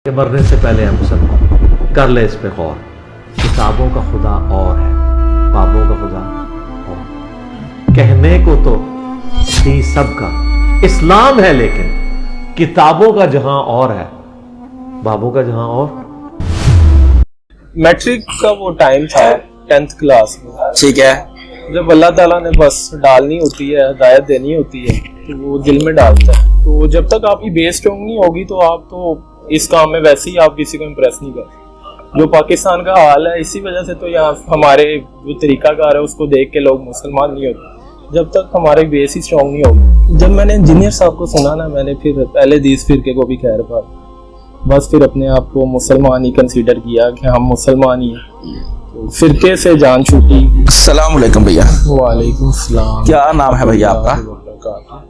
کہ مرنے سے پہلے ہم سب کر لے اس پہ غور. کتابوں کا خدا اور ہے, بابوں کا خدا اور. کہنے کو تو تھی سب کا اسلام ہے, لیکن کتابوں کا جہاں اور ہے, بابوں کا جہاں اور. میٹرک کا وہ ٹائم تھا 10th کلاس میں, ٹھیک ہے, جب اللہ تعالیٰ نے بس ڈالنی ہوتی ہے, ہدایت دینی ہوتی ہے تو وہ دل میں ڈالتا ہے. تو جب تک آپ کی بیس اسٹرانگ نہیں ہوگی تو آپ تو اس کام میں ویسے ہی آپ کسی کو امپریس نہیں کرتے. جو پاکستان کا حال ہے, اسی وجہ سے تو یہاں ہمارے جو طریقہ کار ہے اس کو دیکھ کے لوگ مسلمان نہیں ہوتے جب تک ہمارے بیس ہی اسٹرانگ نہیں ہوگی. جب میں نے انجینئر صاحب کو سنا نا, میں نے پھر پہلے حدیث فرقے کو بھی خیر پا, بس پھر اپنے آپ کو مسلمان ہی کنسیڈر کیا کہ ہم مسلمان ہی ہیں. تو فرقے سے جان چھوٹی. السلام علیکم بھیا. وعلیکم السلام. کیا نام ہے بھیا آپ کا؟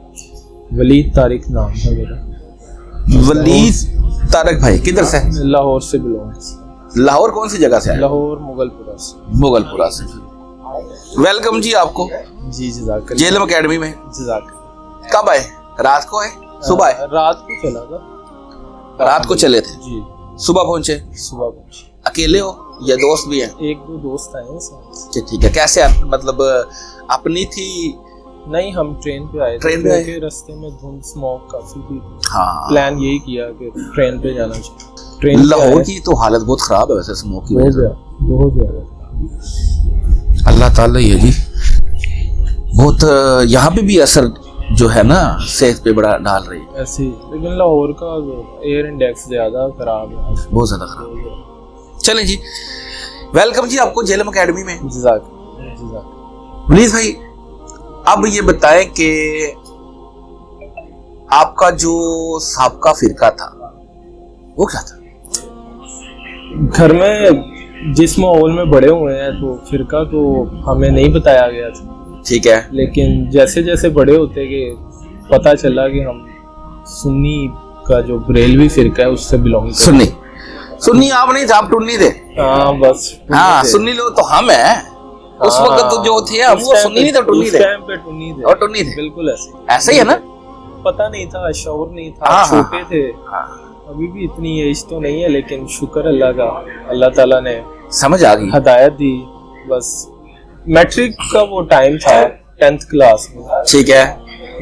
ولید طارق نام ہے میرا. ولید طارق بھائی کدھر سے؟ لاہور سے بلونگ. لاہور کون سی جگہ سے ہے؟ لاہور مغل پورہ سے. مغل پورہ سے. ویلکم جی آپ کو. جی جزاک اللہ. جیلم اکیڈمی میں جزاک. کب آئے؟ رات کو آئے؟ صبح آئے؟ رات کو چلا تھا. رات کو چلے تھے, جی صبح پہنچے. صبح پہنچے. اکیلے ہو یا دوست بھی ہیں؟ ایک دو دوست آئے ساتھ. ٹھیک ہے. کیسے مطلب اپنی تھی؟ نہیں, ہم ٹرین پہ آئے ٹرین پہ آئے؟ رستے میں دھند اسموک کافی تھی. ہاں, پلان یہی کیا کہ ٹرین پہ جانا چاہیے. ٹرین لاہور کی تو حالت بہت خراب ہے ویسے اسموک کی وجہ سے. بہت زیادہ. اللہ تعالیٰ یہ جی بہت یہاں پہ بھی اثر جو ہے نا صحت پہ بڑا ڈال رہی ہے ایسے, لیکن لاہور کا ایئر انڈیکس زیادہ خراب ہے, بہت زیادہ خراب. چلیں جی, ویلکم جی آپ کو جیلم اکیڈمی میں. جزاک جزاک. پلیز بھائی اب یہ بتائیں کہ آپ کا جو سابقہ فرقہ تھا وہ کیا تھا؟ گھر میں جس ماحول میں بڑے ہوئے ہیں تو فرقہ تو ہمیں نہیں بتایا گیا تھا. ٹھیک ہے. لیکن جیسے جیسے بڑے ہوتے گئے پتہ چلا کہ ہم سنی کا جو بریلوی فرقہ ہے اس سے بلونگ. سنی آپ نہیں تھے, آپ ٹنی تھے. ہاں بس. ہاں سنی لوگ تو ہم ہیں. اس وقت جو تھے وہ سنی نہیں تھے, ٹنی تھے. اس ٹائم پہ ٹنی تھے. اور ٹنی تھے بالکل ایسے ہی ہے نا. پتہ نہیں تھا, شعور نہیں تھا, چھوٹے تھے. ابھی بھی اتنی ایج تو نہیں ہے, لیکن شکر اللہ کا, اللہ تعالیٰ نے سمجھ آ گئی, ہدایت دی. بس میٹرک کا وہ ٹائم تھا 10th کلاس میں. ٹھیک ہے.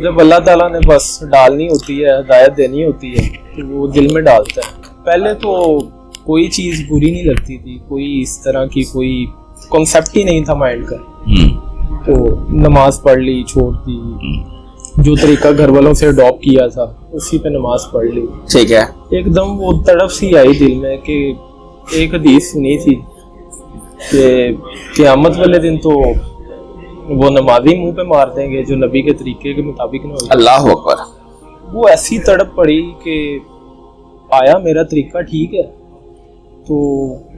جب اللہ تعالیٰ نے بس ڈالنی ہوتی ہے, ہدایت دینی ہوتی ہے تو وہ دل میں ڈالتا ہے. پہلے تو کوئی چیز بری نہیں لگتی تھی, کوئی اس طرح کی کوئی کنسیپٹ ہی نہیں تھا مائنڈ کا. تو نماز پڑھ لی, چھوڑ دی. جو طریقہ گھر والوں سے اڈاپٹ کیا تھا اسی پہ نماز پڑھ لی. ٹھیک ہے. ایک دم وہ تڑپ سی آئی دل میں کہ ایک حدیث سنی تھی کہ قیامت والے دن تو وہ نمازی منہ پہ مار دیں گے جو نبی کے طریقے کے مطابق نہ ہو. اللہ اکبر. وہ ایسی تڑپ پڑی کہ آیا میرا طریقہ ٹھیک ہے. تو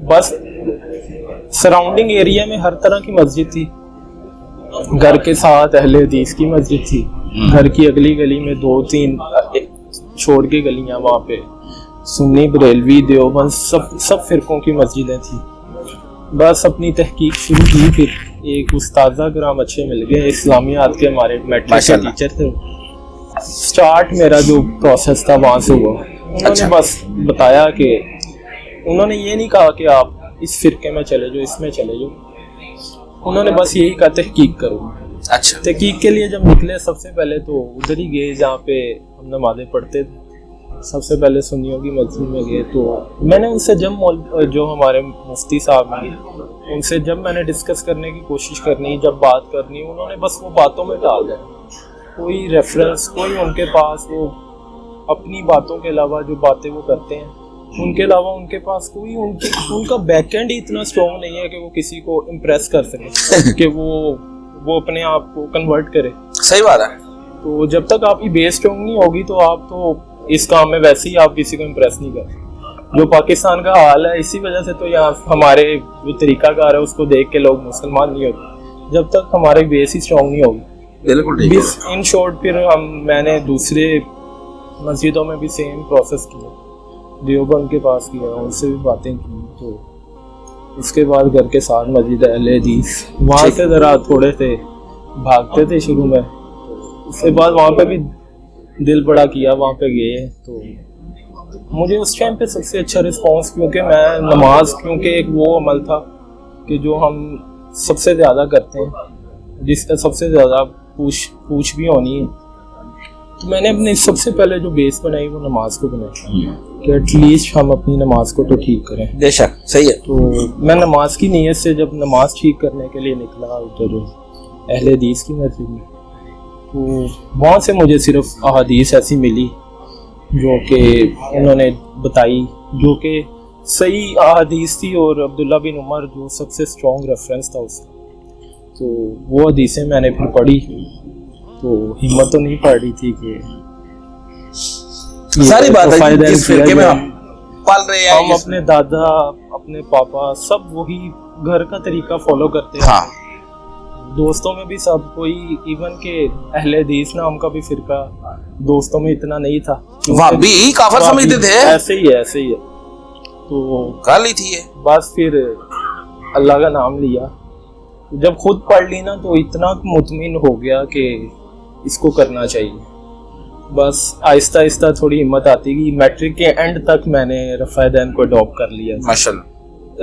بس سراؤنڈنگ ایریا میں ہر طرح کی مسجد تھی. گھر کے ساتھ اہل حدیث کی مسجد تھی, گھر کی اگلی گلی میں 2-3 چھوڑ کے گلیاں, وہاں پہ سنی, بریلوی, دیوبند سب فرقوں کی مسجدیں تھیں. بس اپنی تحقیق شروع کی. پھر ایک استاذہ کرام اچھے مل گئے, اسلامیات کے ہمارے میٹرک کے ٹیچر تھے. سٹارٹ میرا جو پروسیس تھا وہاں سے ہوا. انہوں نے بس بتایا کہ انہوں نے یہ نہیں کہا کہ آپ اس فرقے میں چلے جاؤ, اس میں چلے جاؤ. انہوں نے بس یہی کہا تحقیق کرو. اچھا. تحقیق کے لیے جب نکلے سب سے پہلے تو ادھر ہی گئے جہاں پہ ہم نمازیں پڑھتے تھے. سب سے پہلے سنیوں کی مسجد میں گئے. تو میں نے ان سے جب جو ہمارے مفتی صاحب ہیں ان سے جب میں نے ڈسکس کرنے کی کوشش کرنی, جب بات کرنی, انہوں نے بس وہ باتوں میں ڈال دیا. کوئی ریفرنس, کوئی ان کے پاس وہ اپنی باتوں کے علاوہ جو باتیں وہ کرتے ہیں ان کے علاوہ ان کے پاس کوئی ان کا بیک اینڈ ہی اتنا اسٹرانگ نہیں ہے کہ وہ کسی کو امپریس کر سکے کہ وہ اپنے آپ کو کنورٹ کرے. صحیح بات ہے. تو جب تک آپ کی بیس اسٹرانگ نہیں ہوگی تو آپ تو اس کام میں ویسے ہی آپ کسی کو امپریس نہیں کرتے. جو پاکستان کا حال ہے, اسی وجہ سے تو یہاں ہمارے جو طریقہ کار ہے اس کو دیکھ کے لوگ مسلمان نہیں ہوتے جب تک ہمارے بیس ہی اسٹرانگ نہیں ہوگی. بالکل. ان شارٹ پھر میں نے دوسرے مسجدوں میں بھی سیم پروسیس کیا, دیوبند کے پاس کیا, ان سے بھی باتیں کی. تو اس کے بعد گھر کے ساتھ مسجد اہل حدیث, وہاں سے ذرا تھوڑے سے بھاگتے تھے شروع میں. اس کے بعد وہاں پہ بھی دل بڑا کیا, وہاں پہ گئے تو مجھے اس ٹائم پہ سب سے اچھا رسپانس، کیونکہ میں نماز کیونکہ ایک وہ عمل تھا کہ جو ہم سب سے زیادہ کرتے ہیں، جس کا سب سے زیادہ پوچھ بھی ہونی ہے، تو میں نے اپنے سب سے پہلے جو بیس بنائی وہ نماز کو بنائی کہ ایٹ لیسٹ ہم اپنی نماز کو تو ٹھیک کریں. بے شک صحیح ہے. تو میں نماز کی نیت سے جب نماز ٹھیک کرنے کے لیے نکلا ادھر اہل حدیث کی مسجد میں، تو وہاں سے مجھے صرف احادیث ایسی ملی جو کہ انہوں نے بتائی، جو کہ صحیح احادیث تھی، اور عبداللہ بن عمر جو سب سے اسٹرانگ ریفرنس تھا اس کا. تو وہ حدیثیں میں نے پھر پڑھی، تو ہمت تو نہیں پڑ رہی تھی کہ ساری بات ہے جس فرقے میں ہم پال رہے ہیں، ہم اپنے دادا اپنے پاپا سب وہی گھر کا طریقہ فالو کرتے ہیں. ہاں دوستوں میں بھی سب کوئی، ایون کہ اہل حدیث نام کا بھی فرقہ دوستوں میں اتنا نہیں تھا، وہاں بھی کافر سمجھتے تھے. ایسے ہی ہے. تو کر لی تھی بس پھر اللہ کا نام لیا، جب خود پڑھ لی نا تو اتنا مطمئن ہو گیا کہ اس کو کرنا چاہیے. بس آہستہ آہستہ تھوڑی ہمت آتی گئی. میٹرک کے اینڈ تک میں نے رفع دین کو اڈاپٹ کر لیا. ماشاءاللہ.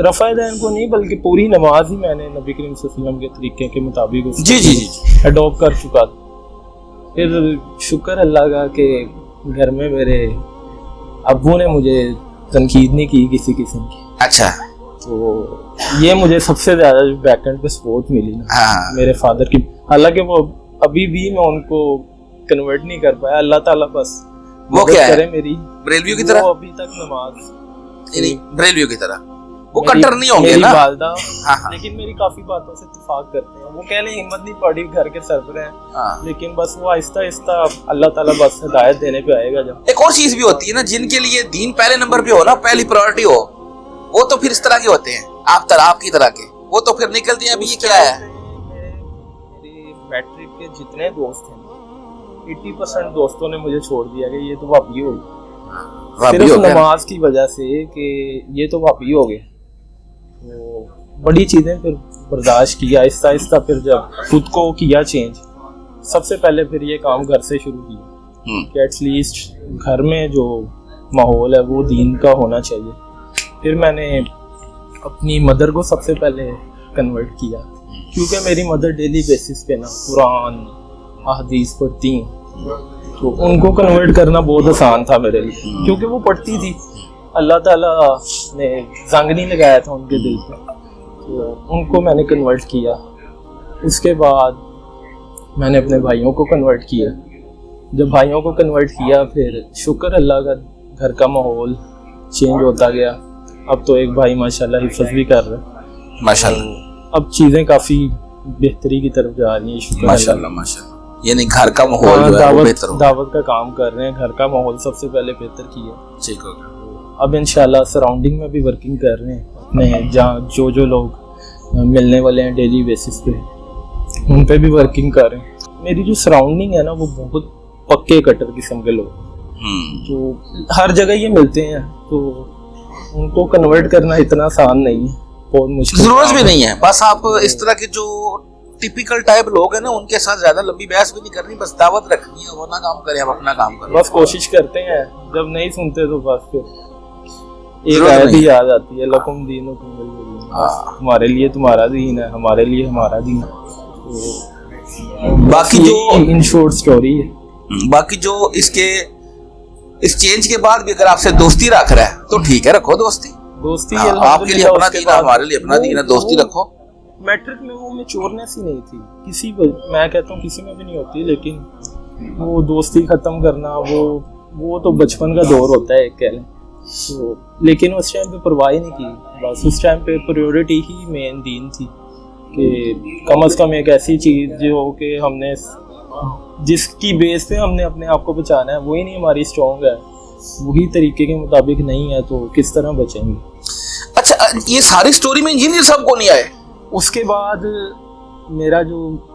رفع دین کو نہیں بلکہ پوری نماز ہی میں نے نبی کریم صلی اللہ علیہ وسلم کے طریقے کے مطابق جی اڈاپٹ کر چکا تھا. پھر شکر اللہ کا کہ گھر میں میرے ابو نے مجھے تنقید نہیں کی کسی قسم کی. اچھا. تو یہ مجھے سب سے زیادہ جو بیک اینڈ پہ سپورٹ ملی نا میرے فادر کی، حالانکہ وہ ابھی بھی میں ان کو کنورٹ نہیں کر پایا. اللہ تعالیٰ بس وہ کیا ہے میری بریلویوں کی طرح، وہ ابھی تک نماز بریلویوں کی طرح وہ کٹر نہیں ہوں گے نا. میری والدہ لیکن میری کافی باتوں سے اتفاق کرتے ہیں. وہ کہہ لیں ہمت نہیں پڑی، گھر کے سربراہ ہیں، لیکن بس وہ آہستہ آہستہ اللہ تعالیٰ بس ہدایت دینے پہ آئے گا. جب ایک اور چیز بھی ہوتی ہے نا، جن کے لیے دین پہلے نمبر پہ ہو نا، پہلی پرائورٹی ہو، وہ تو پھر اس طرح کے ہوتے ہیں، آپ کی طرح کے، وہ تو پھر نکلتے ہیں ابھی یہ کیا ہے. میرے میٹرک کے جتنے دوست ہیں 80% دوستوں نے مجھے چھوڑ دیا کہ یہ تو واپی ہو گیا، صرف نماز کی وجہ سے کہ یہ تو واپی ہو گئے. تو بڑی چیزیں پھر برداشت کیا آہستہ آہستہ. پھر جب خود کو کیا چینج، سب سے پہلے پھر یہ کام گھر سے شروع کیا کہ ایٹ لیسٹ گھر میں جو ماحول ہے وہ دین کا ہونا چاہیے. پھر میں نے اپنی مدر کو سب سے پہلے کنورٹ کیا، کیونکہ میری مدر ڈیلی بیسس پہ نا قرآن احادیث پڑھتی ہیں، تو ان کو کنورٹ کرنا بہت آسان تھا میرے لیے، کیونکہ وہ پڑھتی تھی. اللہ تعالیٰ نے زنگ نہیں لگایا تھا ان کے دل پہ، تو ان کو میں نے کنورٹ کیا. اس کے بعد میں نے اپنے بھائیوں کو کنورٹ کیا. جب بھائیوں کو کنورٹ کیا پھر شکر اللہ کا گھر کا ماحول چینج ہوتا گیا. اب تو ایک بھائی ماشاءاللہ حفظ بھی کر رہے ہیں ماشاءاللہ. اب چیزیں کافی بہتری کی طرف جا رہی ہیں شکر ماشاءاللہ ماشاءاللہ. یعنی گھر کا ماحول جو ہے وہ بہتر ہو، دعوت کا کام کر رہے ہیں، گھر کا ماحول سب سے پہلے بہتر کیا. ٹھیک ہو گیا. اب انشاءاللہ سراؤنڈنگ میں بھی ورکنگ کر رہے ہیں اپنے، جہاں جو لوگ ملنے والے ہیں ڈیلی بیسس پہ ان پہ بھی ورکنگ کر رہے ہیں. میری جو سراؤنڈنگ ہے نا وہ بہت پکے کٹر قسم کے لوگ، تو ہر جگہ یہ ملتے ہیں، تو ان کو کنورٹ کرنا اتنا آسان نہیں ہے، بہت مشکل، ضرورت بھی نہیں ہے. بس آپ اس طرح کے جو ٹپیکل ٹائپ لوگ ہیں نا ان کے ساتھ زیادہ لمبی بحث بھی نہیں کرنی، بس دعوت رکھنی ہے، ورنہ کام کریں، ہم اپنا کام کریں. بس کوشش کرتے ہیں، جب نہیں سنتے تو بس پھر ایک آیت ہی یاد آتی ہے، لکم دینکم ولی دین، ہمارے لیے تمہارا دین ہے، ہمارے لیے ہمارا دین ہے. باقی جو ان شورٹ سٹوری ہے، باقی جو اس چینج کے بعد بھی اگر آپ سے دوستی رکھ رہا ہے تو ٹھیک ہے، رکھو دوستی. آپ کے لیے اپنا دین ہے، ہمارے لیے اپنا دین ہے، دوستی رکھو. میٹرک میں وہ میچورنیس ہی نہیں تھی کسی، میں کہتا ہوں کسی میں بھی نہیں ہوتی، لیکن وہ دوستی ختم کرنا وہ تو بچپن کا دور ہوتا ہے ایک کہہ لیں. تو لیکن اس ٹائم پہ پرواہ نہیں کی، بس اس ٹائم پہ پریورٹی ہی مین دین تھی کہ کم از کم ایک ایسی چیز جو کہ ہم نے جس کی بیس پہ ہم نے اپنے آپ کو بچانا ہے وہی نہیں ہماری اسٹرانگ ہے، وہی طریقے کے مطابق نہیں ہے، تو کس طرح بچیں گے. اچھا یہ ساری سٹوری میں انجینئر صاحب کو نہیں آئے؟ اس کے بعد میرا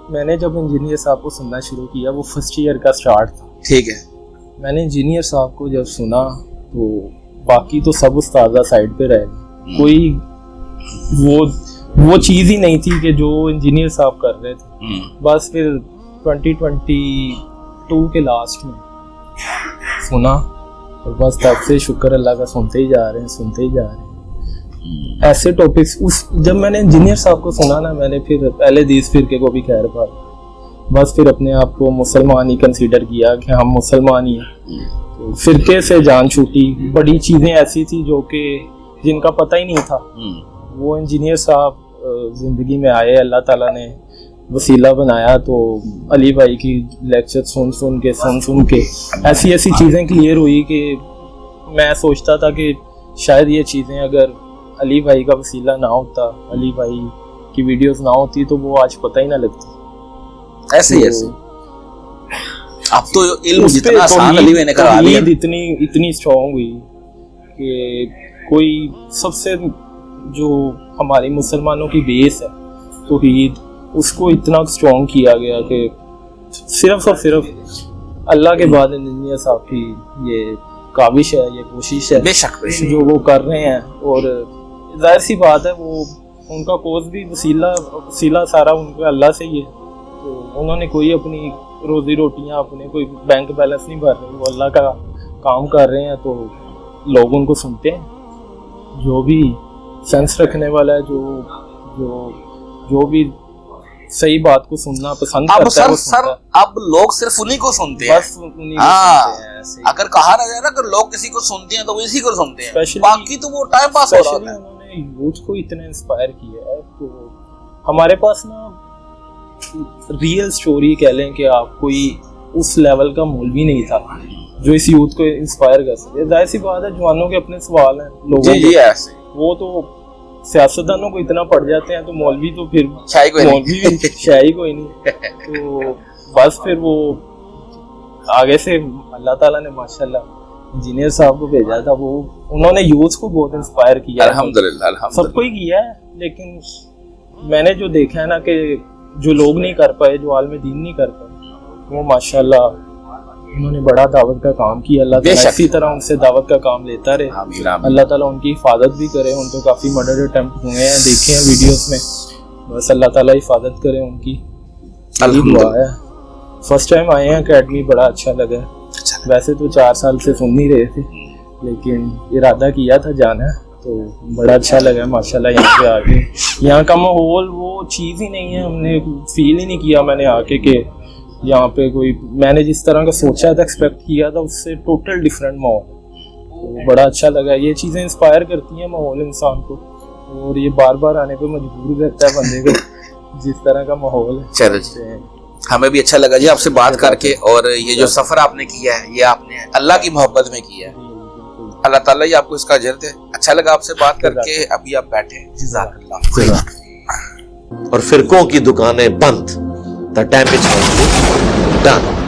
میں نے جب انجینئر صاحب کو سننا شروع کیا وہ فرسٹ ایئر کا سٹارٹ تھا. ٹھیک ہے. میں نے انجینئر صاحب کو جب سنا تو باقی تو سب استاذہ سائڈ پہ رہ گئے، کوئی وہ چیز ہی نہیں تھی کہ جو انجینئر صاحب کر رہے تھے. بس پھر 2022 کے لاسٹ میں سنا اور بس تب سے شکر اللہ کا سنتے ہی جا رہے ہیں ایسے ٹاپکس. جب میں نے انجینئر صاحب کو سنا نا, میں نے پھر اہل حدیث فرقے کو بھی خیر پا, بس پھر اپنے آپ کو مسلمان ہی کنسیڈر کیا کہ ہم مسلمان ہی ہیں. تو فرقے سے جان چھوٹی, بڑی چیزیں ایسی تھی جو کہ جن کا پتہ ہی نہیں تھا. وہ انجینئر صاحب زندگی میں آئے, اللہ تعالیٰ نے وسیلہ بنایا, تو علی بھائی کی لیکچر سن کے ایسی چیزیں کلیئر ہوئی کہ میں سوچتا تھا کہ شاید یہ چیزیں اگر علی بھائی کا وسیلہ نہ ہوتا, علی بھائی کی ویڈیوز نہ ہوتی, تو وہ آج پتہ ہی نہ لگتی. ایسے اب تو علم جتنا آسان علی بھائی نے کرا دیا, اتنی اسٹرانگ ہوئی کہ کوئی سب سے جو ہماری مسلمانوں کی بیس ہے توحید, اس کو اتنا اسٹرانگ کیا گیا کہ صرف اور صرف اللہ کے بعد انجینئر صاحب کی یہ کاوش ہے, یہ کوشش ہے بے شک جو وہ کر رہے ہیں. اور ظاہر سی بات ہے وہ ان کا کوز بھی وسیلہ سارا ان کا اللہ سے ہی ہے. تو انہوں نے کوئی اپنی روزی روٹیاں, اپنے کوئی بینک بیلنس نہیں بھر رہے, وہ اللہ کا کام کر رہے ہیں. تو لوگ ان کو سنتے ہیں, جو بھی سینس رکھنے والا ہے, جو بھی صحیح بات کو سننا پسند کرتا ہے. سر اب لوگ صرف انہی کو سنتے ہیں, بس انہی کو سنتے ہیں. اگر کہا نہ جائے نا کہ لوگ کسی کو سنتے ہیں تو وہ اسی کو سنتے ہیں, باقی تو وہ ٹائم پاس ہو رہا ہے. انہوں نے یوتھ کو اتنا انسپائر کیا ہے. تو ہمارے پاس نا ریئل سٹوری کہہ لیں کہ آپ کوئی اس لیول کا مولوی نہیں تھا جو اس یوتھ کو انسپائر کر سکے. ظاہر سی بات ہے جوانوں کے اپنے سوال ہیں لوگوں کے, وہ تو سیاستدانوں کو اتنا پڑ جاتے ہیں, تو مولوی تو پھر شاہی کوئی نہیں. تو بس پھر وہ آگے سے اللہ تعالیٰ نے ماشاءاللہ انجینئر صاحب کو بھیجا تھا, وہ انہوں نے یوتھ کو بہت انسپائر کیا. الحمدللہ سب کو ہی کیا ہے, لیکن میں نے جو دیکھا ہے نا کہ جو لوگ نہیں کر پائے, جو عالم دین نہیں کر پائے, وہ ماشاءاللہ انہوں نے بڑا دعوت کا کام کیا. اللہ تعالیٰ اسی طرح ان سے دعوت کا کام لیتا رہے. اللہ تعالیٰ ان کی حفاظت بھی کرے. ان پہ کافی مرڈر اٹیمپٹ ہوئے ہیں, دیکھے ہیں ویڈیوز میں. بس اللہ تعالیٰ حفاظت کرے ان کی. دعا ہے. فرسٹ ٹائم آئے ہیں اکیڈمی, بڑا اچھا لگا. ویسے تو 4 سال سے سن نہیں رہے تھے, لیکن ارادہ کیا تھا جانا, تو بڑا اچھا لگا ماشاءاللہ یہاں پہ آ کے. یہاں کا ماحول وہ چیز ہی نہیں ہے, ہم نے فیل ہی نہیں کیا میں نے آ کے کہ یہاں پہ کوئی, میں نے جس طرح کا سوچا تھا, ایکسپیکٹ کیا تھا, اس سے ٹوٹل ڈفرینٹ ماحول. تو بڑا اچھا لگا. یہ چیزیں انسپائر کرتی ہیں ماحول انسان کو, اور یہ بار بار آنے پہ مجبور کرتا ہے بندے کو, جس طرح کا ماحول ہے. چلو جی, ہمیں بھی اچھا لگا جی آپ سے بات کر کے. اور یہ جو سفر آپ نے کیا ہے, یہ آپ نے اللہ کی محبت میں کیا ہے. اللہ تعالیٰ ہی آپ کو اس کا اجر دے. اچھا لگا آپ سے بات کر کے. ابھی آپ بیٹھے, جزاک اللہ. اور فرقوں کی دکانیں بند. The damage has been done.